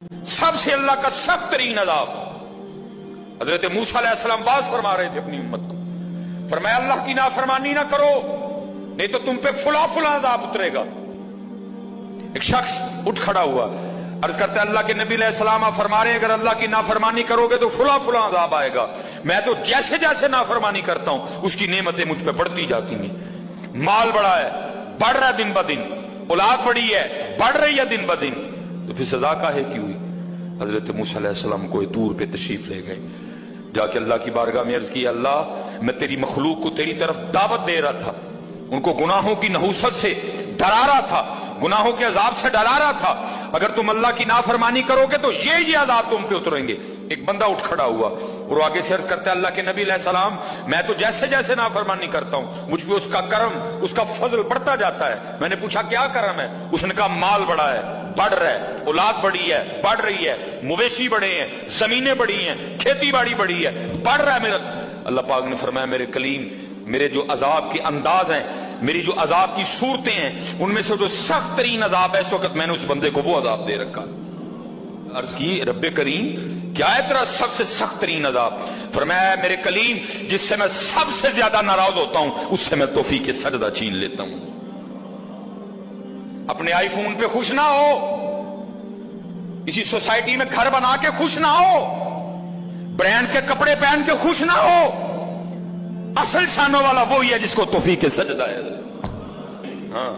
सबसे अल्लाह का सख्त तरीन अजाब। हजरत मूसा अलैहिस्सलाम बात फरमा रहे थे अपनी उम्मत को, फरमाया अल्लाह की नाफरमानी ना करो नहीं तो तुम पे फुला फुला अजाब उतरेगा। एक शख्स उठ खड़ा हुआ, अर्ज करते अल्लाह के नबी अलैहिस्सलाम आप फरमा रहे अगर अल्लाह की नाफरमानी करोगे तो फुला फुला अजाब आएगा। मैं तो जैसे जैसे नाफरमानी करता हूं उसकी नेमतें मुझ पे बढ़ती जाती हैं। माल बड़ा है, बढ़ रहा है दिन ब दिन, औलाद बड़ी है, बढ़ रही है दिन ब दिन, तो फिर सजा काहे की हुई। हजरत मूसा अलैहिस्सलाम को दूर पे तशरीफ ले गए, जाके अल्लाह की बारगाह में अर्ज की अल्लाह मैं तेरी मखलूक को तेरी तरफ दावत दे रहा था, उनको गुनाहों की नहूसत से डरा रहा था, गुनाहों के अजाब से डरा रहा था, अगर तुम अल्लाह की नाफरमानी करोगे तो ये अजाब तुम पे उतरेंगे। एक बंदा उठ खड़ा हुआ और आगे से अर्ज करता है अल्लाह के नबी अलैहिस्सलाम मैं तो जैसे जैसे नाफरमानी करता हूं मुझ पे उसका करम उसका फजल बढ़ता जाता है। मैंने पूछा क्या करम है, उसने कहा माल बड़ा है, बढ़ रहा है, औलाद बड़ी है, बढ़ रही है, मवेशी बड़े हैं, जमीनें बड़ी हैं, खेती बाड़ी बड़ी है, बढ़ रहा है मेरा। अल्लाह पाक ने फरमाया मेरे कलीम मेरे जो अजाब के अंदाज हैं, मेरी जो अजाब की सूरतें हैं, उनमें से जो सख्त तरीन अजाब है इस वक्त मैंने उस बंदे को वो अजाब दे रखा। अर्ज की रब्बे करीम क्या है तेरा सबसे सख्त तरीन अजाब। फरमाया मेरे कलीम जिससे मैं सबसे ज्यादा नाराज होता हूं उससे मैं तौफीक के सजदा छीन लेता हूं। अपने आईफोन पे खुश ना हो, इसी सोसाइटी में घर बना के खुश ना हो, ब्रांड के कपड़े पहन के खुश ना हो, असल शानों वाला वही है जिसको तौफीक के सजदा है। हाँ